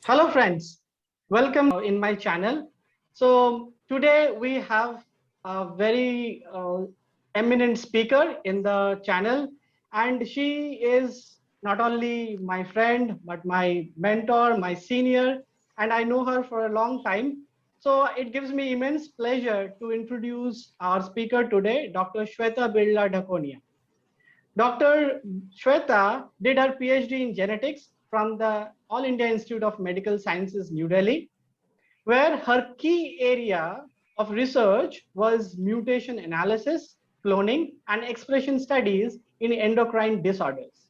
Hello friends, welcome in my channel. So today we have a very eminent speaker in the channel, and she is not only my friend but my mentor, my senior, and I know her for a long time. So it gives me immense pleasure to introduce our speaker today, Dr. Shweta Birla Dhakonia. Dr. Shweta did her PhD in genetics from the All India Institute of Medical Sciences, New Delhi, where her key area of research was mutation analysis, cloning, and expression studies in endocrine disorders.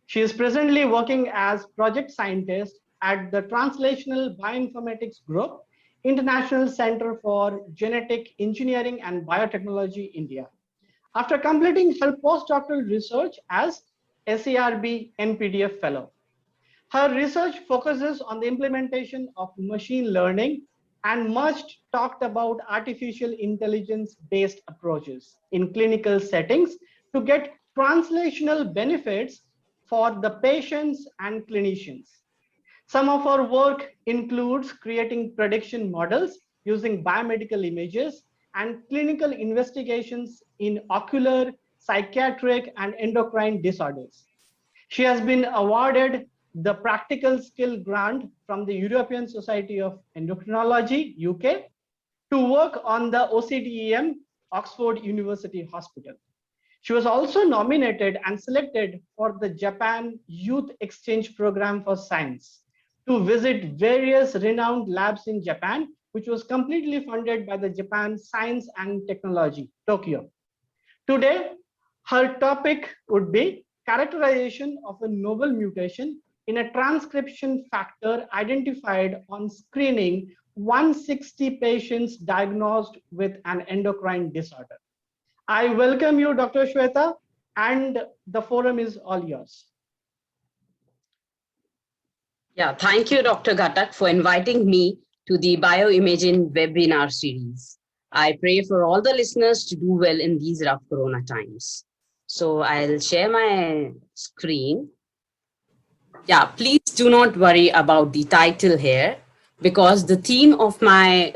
She is presently working as project scientist at the Translational Bioinformatics Group, International Center for Genetic Engineering and Biotechnology, India, after completing her postdoctoral research as SARB NPDF Fellow. Her research focuses on the implementation of machine learning and much talked about artificial intelligence based approaches in clinical settings to get translational benefits for the patients and clinicians. Some of our work includes creating prediction models using biomedical images and clinical investigations in ocular, psychiatric, and endocrine disorders. She has been awarded the Practical Skill Grant from the European Society of Endocrinology, UK, to work on the OCDEM Oxford University Hospital. She was also nominated and selected for the Japan Youth Exchange Program for Science to visit various renowned labs in Japan, which was completely funded by the Japan Science and Technology, Tokyo. Today, her topic would be characterization of a novel mutation in a transcription factor identified on screening 160 patients diagnosed with an endocrine disorder. I welcome you, Dr. Shweta, and the forum is all yours. Yeah, thank you, Dr. Ghatak, for inviting me to the Bioimaging webinar series. I pray for all the listeners to do well in these rough Corona times. So I'll share my screen. Yeah, please do not worry about the title here, because the theme of my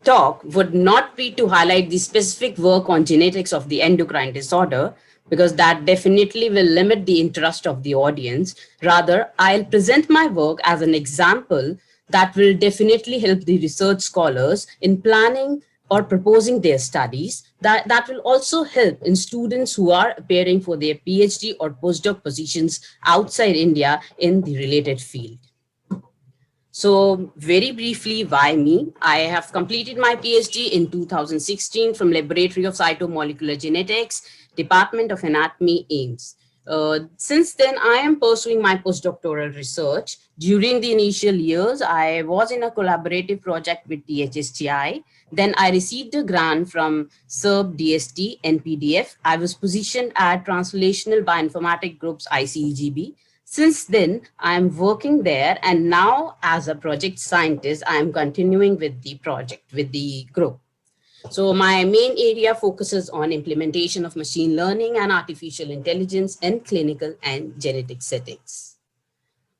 talk would not be to highlight the specific work on genetics of the endocrine disorder, because that definitely will limit the interest of the audience. Rather, I'll present my work as an example that will definitely help the research scholars in planning or proposing their studies, that will also help in students who are appearing for their PhD or postdoc positions outside India in the related field. So very briefly, why me? I have completed my PhD in 2016 from Laboratory of Cytomolecular Genetics, Department of Anatomy, AIIMS. Since then, I am pursuing my postdoctoral research. During the initial years, I was in a collaborative project with DHSTI. Then I received a grant from SERB DST NPDF. I was positioned at Translational Bioinformatic Group's ICEGB. Since then, I am working there, and now as a project scientist, I am continuing with the project, with the group. So my main area focuses on implementation of machine learning and artificial intelligence in clinical and genetic settings.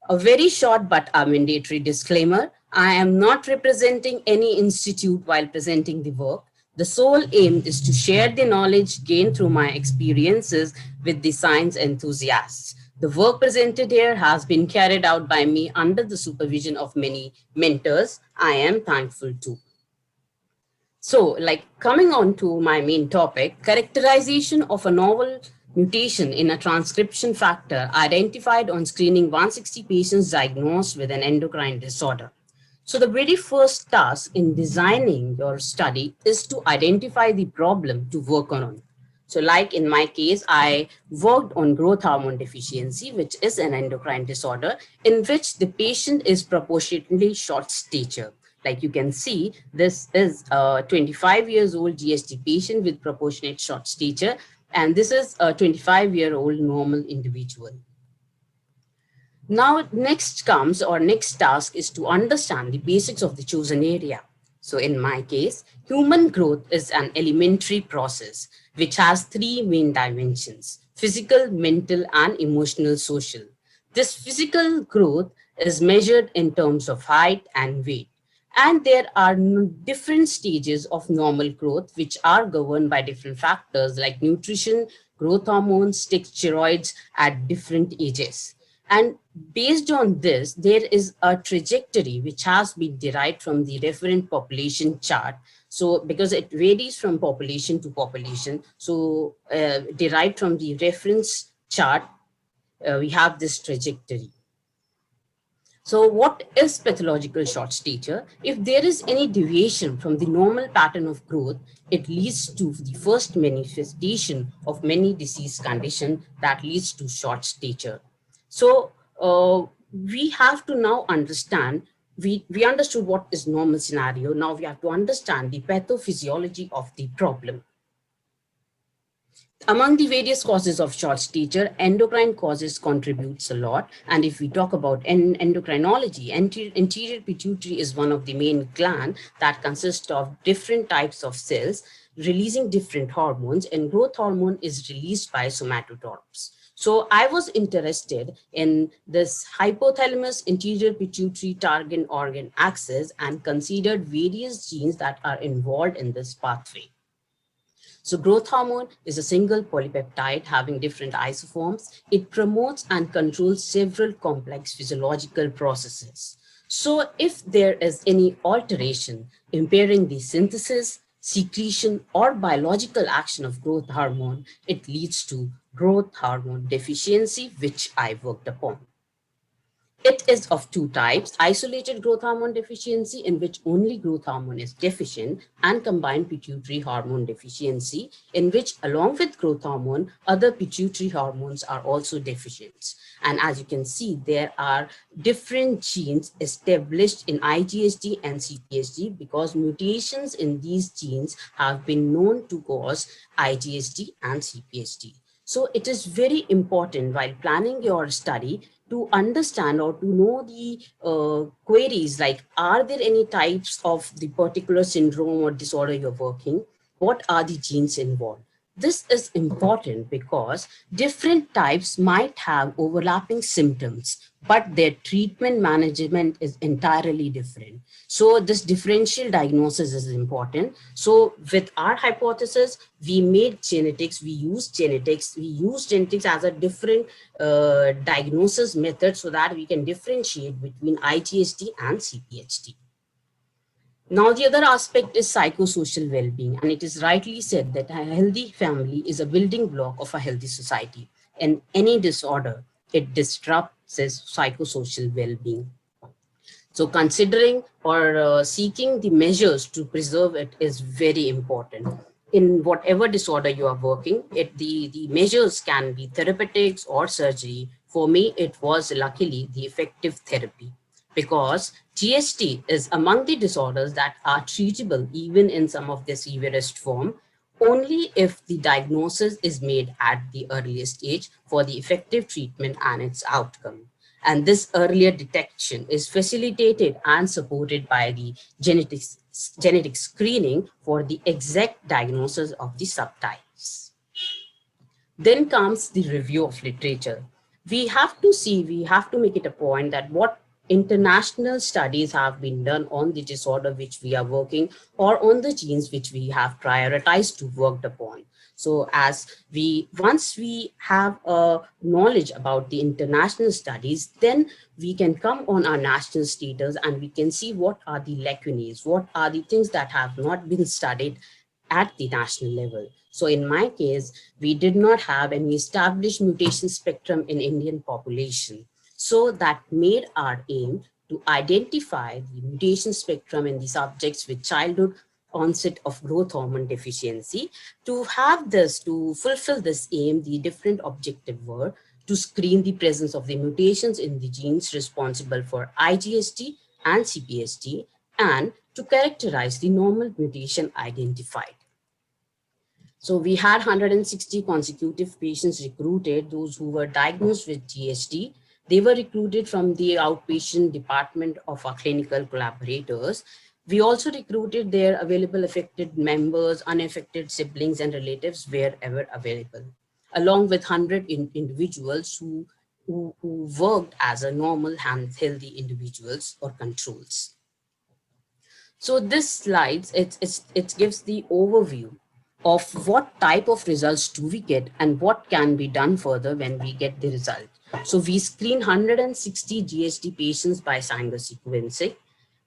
A very short but a mandatory disclaimer: I am not representing any institute while presenting the work. The sole aim is to share the knowledge gained through my experiences with the science enthusiasts. The work presented here has been carried out by me under the supervision of many mentors. I am thankful to. So, coming on to my main topic, characterization of a novel mutation in a transcription factor identified on screening 160 patients diagnosed with an endocrine disorder. So the very first task in designing your study is to identify the problem to work on. So like in my case, I worked on growth hormone deficiency, which is an endocrine disorder in which the patient is proportionately short stature. Like you can see, this is a 25 years old GST patient with proportionate short stature, and this is a 25-year-old normal individual. Now, next comes or next task is to understand the basics of the chosen area. So in my case, human growth is an elementary process which has three main dimensions: physical, mental, and emotional social. This physical growth is measured in terms of height and weight. And there are different stages of normal growth, which are governed by different factors like nutrition, growth hormones, steroids at different ages. And based on this, there is a trajectory which has been derived from the referent population chart. So because it varies from population to population, so derived from the reference chart, we have this trajectory. So what is pathological short stature? If there is any deviation from the normal pattern of growth, it leads to the first manifestation of many disease conditions that leads to short stature. So we have to now understand, we understood what is normal scenario. Now we have to understand the pathophysiology of the problem. Among the various causes of short stature, endocrine causes contributes a lot. And if we talk about endocrinology, anterior pituitary is one of the main gland that consists of different types of cells releasing different hormones, and growth hormone is released by somatotrophs. So I was interested in this hypothalamus anterior pituitary target organ axis and considered various genes that are involved in this pathway. So growth hormone is a single polypeptide having different isoforms. It promotes and controls several complex physiological processes. So if there is any alteration impairing the synthesis, secretion, or biological action of growth hormone, it leads to growth hormone deficiency, which I worked upon. It is of two types: isolated growth hormone deficiency, in which only growth hormone is deficient, and combined pituitary hormone deficiency, in which along with growth hormone, other pituitary hormones are also deficient. And as you can see, there are different genes established in IGSD and CPSD because mutations in these genes have been known to cause IGSD and CPSD. So it is very important while planning your study to understand or to know the queries like, are there any types of the particular syndrome or disorder you're working? What are the genes involved? This is important because different types might have overlapping symptoms, but their treatment management is entirely different. So this differential diagnosis is important. So with our hypothesis, we made genetics, we used genetics as a different diagnosis method so that we can differentiate between IGSD and CPHD. Now, the other aspect is psychosocial well-being, and it is rightly said that a healthy family is a building block of a healthy society. And any disorder, it disrupts its psychosocial well-being. So considering or seeking the measures to preserve it is very important. In whatever disorder you are working, the measures can be therapeutics or surgery. For me, it was luckily the effective therapy, because GST is among the disorders that are treatable even in some of their severest form, only if the diagnosis is made at the earliest age for the effective treatment and its outcome. And this earlier detection is facilitated and supported by the genetic screening for the exact diagnosis of the subtypes. Then comes the review of literature. We have to make it a point that what international studies have been done on the disorder which we are working, or on the genes which we have prioritized to work upon. So once we have a knowledge about the international studies, then we can come on our national status and we can see what are the lacunae, what are the things that have not been studied at the national level. So in my case, we did not have any established mutation spectrum in Indian population. So that made our aim to identify the mutation spectrum in the subjects with childhood onset of growth hormone deficiency. To fulfill this aim, the different objectives were to screen the presence of the mutations in the genes responsible for IGSD and CPSD, and to characterize the normal mutation identified. So we had 160 consecutive patients recruited, those who were diagnosed with GSD. They were recruited from the outpatient department of our clinical collaborators. We also recruited their available affected members, unaffected siblings and relatives wherever available, along with 100 individuals who worked as a normal and healthy individuals or controls. So this slides, it gives the overview of what type of results do we get and what can be done further when we get the result. So we screen 160 GHD patients by Sanger sequencing.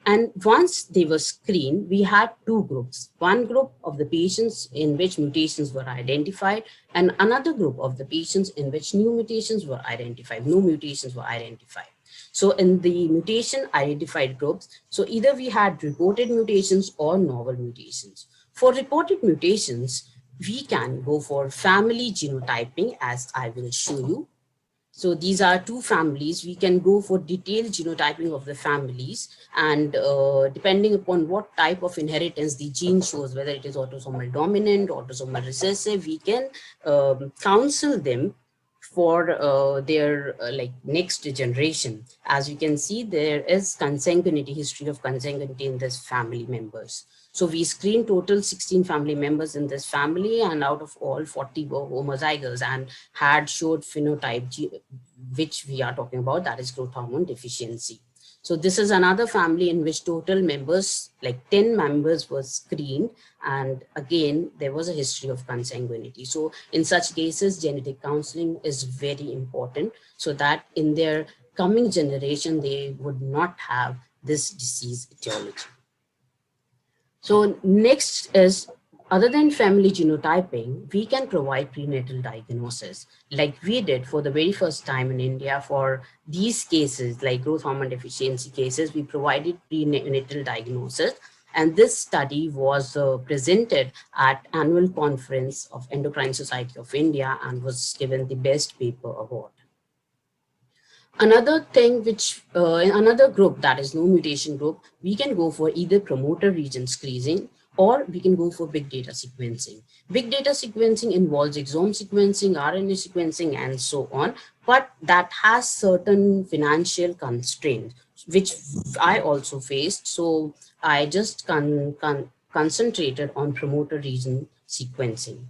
And once they were screened, we had two groups. One group of the patients in which mutations were identified, and another group of the patients in which new mutations were identified. No mutations were identified. So in the mutation identified groups, so either we had reported mutations or novel mutations. For reported mutations, we can go for family genotyping, as I will show you. So these are two families. We can go for detailed genotyping of the families, and depending upon what type of inheritance the gene shows, whether it is autosomal dominant, autosomal recessive, we can counsel them for their like next generation. As you can see, there is consanguinity, history of consanguinity in this family members. So we screened total 16 family members in this family, and out of all 40 were homozygous and had showed phenotype which we are talking about, that is growth hormone deficiency. So this is another family in which total members, like 10 members were screened. And again, there was a history of consanguinity. So in such cases, genetic counseling is very important so that in their coming generation, they would not have this disease etiology. So next is, other than family genotyping, we can provide prenatal diagnosis like we did for the very first time in India for these cases, like growth hormone deficiency cases. We provided prenatal diagnosis. And this study was presented at annual conference of Endocrine Society of India and was given the best paper award. Another thing which, in another group, that is no mutation group, we can go for either promoter region screening or we can go for big data sequencing. Big data sequencing involves exome sequencing, RNA sequencing, and so on, but that has certain financial constraints, which I also faced. So I just concentrated on promoter region sequencing.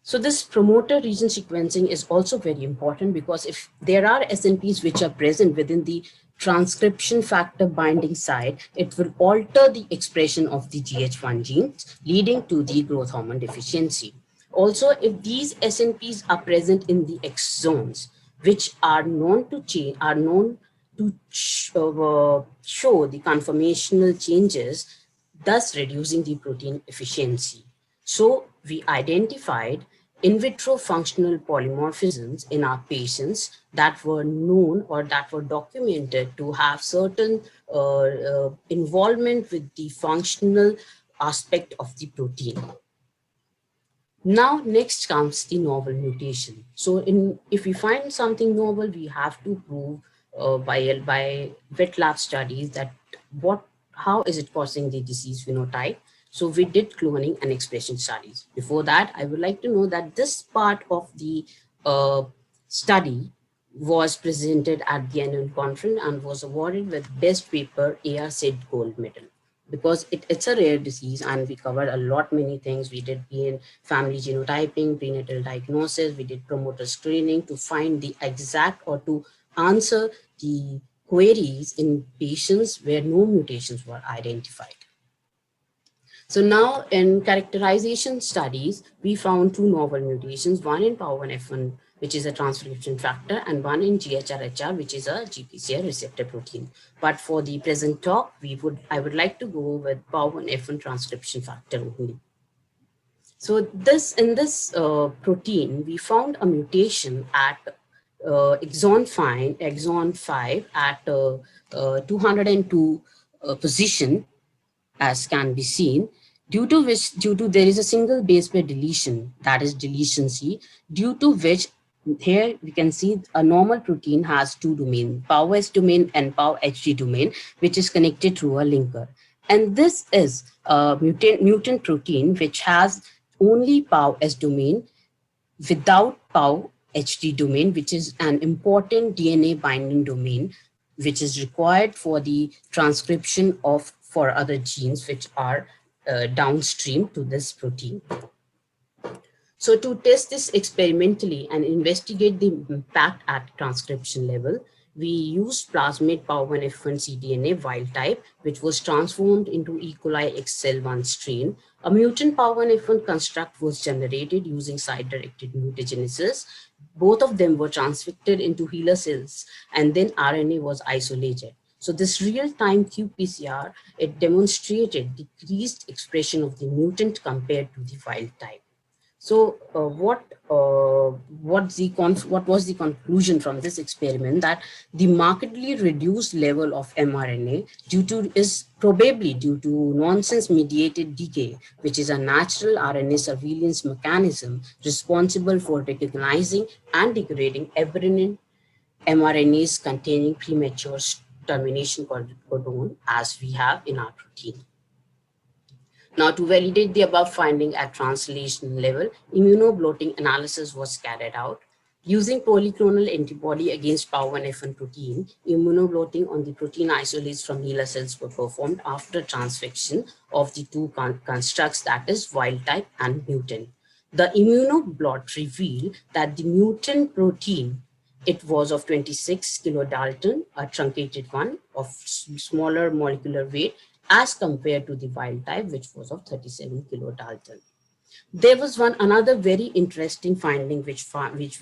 So this promoter region sequencing is also very important because if there are SNPs which are present within the transcription factor binding site, it will alter the expression of the GH1 genes, leading to the growth hormone deficiency. Also, if these SNPs are present in the exons, which are known to change, are known to show the conformational changes, thus reducing the protein efficiency. So we identified in vitro functional polymorphisms in our patients that were known or that were documented to have certain involvement with the functional aspect of the protein. Now, next comes the novel mutation. So if we find something novel, we have to prove by wet lab studies that how is it causing the disease phenotype. So we did cloning and expression studies. Before that, I would like to know that this part of the study was presented at the annual conference and was awarded with best paper AR-SID gold medal, because it's a rare disease and we covered many things. We did family genotyping, prenatal diagnosis, we did promoter screening to find the exact or to answer the queries in patients where no mutations were identified. So now in characterization studies, we found two novel mutations, one in POW1F1, which is a transcription factor, and one in GHRHR, which is a GPCR receptor protein. But for the present talk, I would like to go with POW1F1 transcription factor only. So in this protein, we found a mutation at exon 5 at 202 position, as can be seen, due to there is a single base pair deletion, that is deletion C, due to which here we can see a normal protein has two domains, POW-S domain and POW-HD domain, which is connected through a linker. And this is a mutant protein which has only POW-S domain without HD domain, which is an important DNA binding domain, which is required for the transcription of for other genes which are downstream to this protein. So to test this experimentally and investigate the impact at transcription level, we used plasmid POW1F1 cDNA wild type, which was transformed into E. coli XL1 strain. A mutant POW1F1 construct was generated using site-directed mutagenesis. Both of them were transfected into HeLa cells, and then RNA was isolated. So this real-time qPCR, it demonstrated decreased expression of the mutant compared to the wild type. So what was the conclusion from this experiment? That the markedly reduced level of mRNA is probably due to nonsense mediated decay, which is a natural RNA surveillance mechanism responsible for recognizing and degrading aberrant mRNAs containing premature termination codon, as we have in our protein. Now, to validate the above finding at translational level, immunoblotting analysis was carried out. Using polyclonal antibody against POW1F1 protein, immunoblotting on the protein isolates from HeLa cells were performed after transfection of the two constructs, that is wild type and mutant. The immunoblot revealed that the mutant protein, it was of 26 kilodalton, a truncated one of smaller molecular weight, as compared to the wild type, which was of 37 kilodalton. There was another very interesting finding which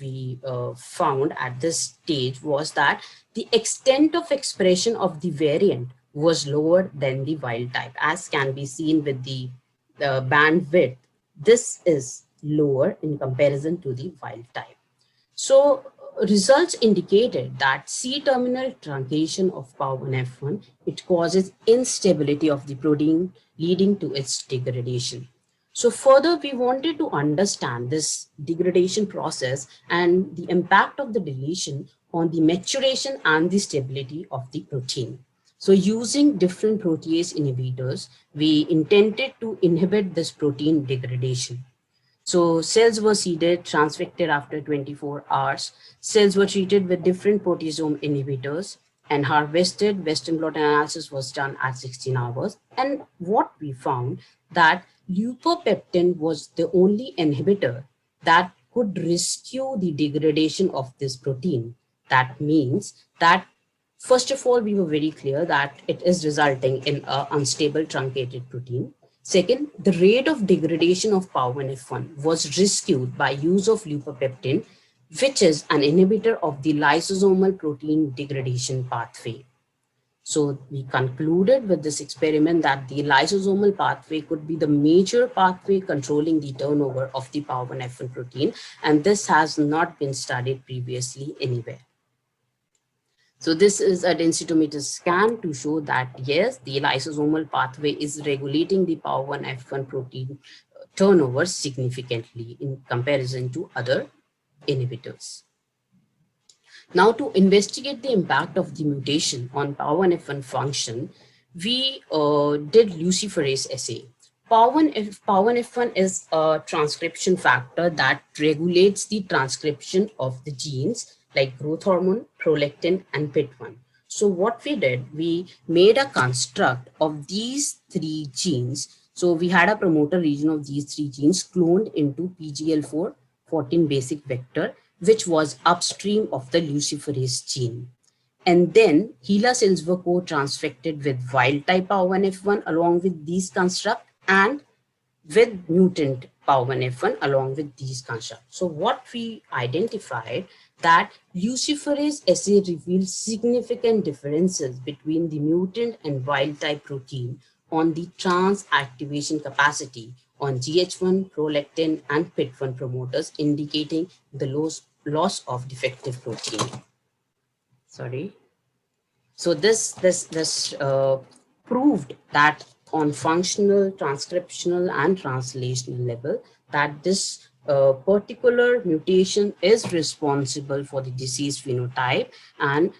we found at this stage, was that the extent of expression of the variant was lower than the wild type, as can be seen with the bandwidth. This is lower in comparison to the wild type. So results indicated that C-terminal truncation of POW1F1, it causes instability of the protein, leading to its degradation. So further, we wanted to understand this degradation process and the impact of the deletion on the maturation and the stability of the protein. So using different protease inhibitors, we intended to inhibit this protein degradation. So cells were seeded, transfected after 24 hours. Cells were treated with different proteasome inhibitors and harvested. Western blot analysis was done at 16 hours. And what we found, that leupopeptin was the only inhibitor that could rescue the degradation of this protein. That means that, first of all, we were very clear that it is resulting in an unstable truncated protein. Second, the rate of degradation of POW1F1 was rescued by use of leupopeptin, which is an inhibitor of the lysosomal protein degradation pathway. So we concluded with this experiment that the lysosomal pathway could be the major pathway controlling the turnover of the POW1F1 protein, and this has not been studied previously anywhere. So this is a densitometer scan to show that yes, the lysosomal pathway is regulating the POW1F1 protein turnover significantly in comparison to other inhibitors. Now, to investigate the impact of the mutation on POW1F1 function, we did luciferase assay. POW1F1 is a transcription factor that regulates the transcription of the genes like growth hormone, prolactin, and PIT1. So what we did, we made a construct of these three genes. So we had a promoter region of these three genes cloned into PGL4 14 basic vector, which was upstream of the luciferase gene. And then HeLa cells were co-transfected with wild type POW1F1 along with these constructs, and with mutant POW1F1 along with these constructs. So what we identified, that luciferase assay reveals significant differences between the mutant and wild type protein on the trans activation capacity on GH1, prolactin, and PIT1 promoters, indicating the loss of defective protein. Sorry. So this proved that on functional, transcriptional, and translational level, that this particular mutation is responsible for the disease phenotype, and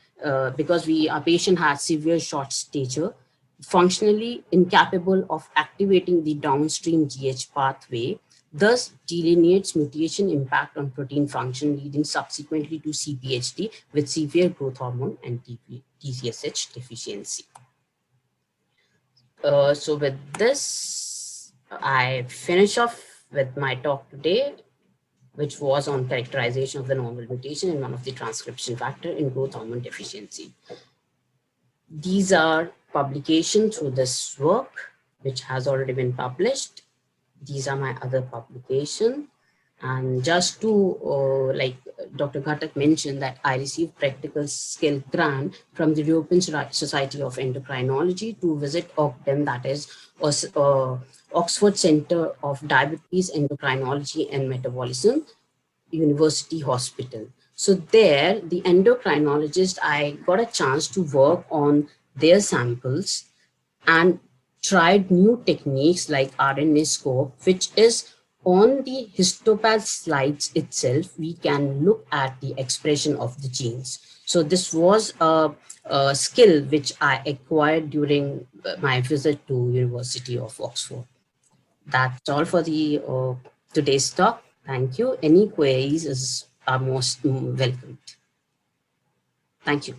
because our patient had severe short stature, functionally incapable of activating the downstream GH pathway, thus delineates mutation impact on protein function, leading subsequently to CPHD with severe growth hormone and TCSH deficiency. So with this, I finish off with my talk today, which was on characterization of the normal mutation in one of the transcription factor in growth hormone deficiency. These are publications through this work, which has already been published. These are my other publications. And just to, like Dr. Ghatak mentioned, that I received practical skill grant from the European Society of Endocrinology to visit OCDEM, that is Oxford Center of Diabetes, Endocrinology and Metabolism, University Hospital. So there, the endocrinologist, I got a chance to work on their samples and tried new techniques like RNA scope, which is on the histopath slides itself, we can look at the expression of the genes. So this was a skill which I acquired during my visit to University of Oxford. That's all for the today's talk. Thank you. Any queries are most welcomed. Thank you.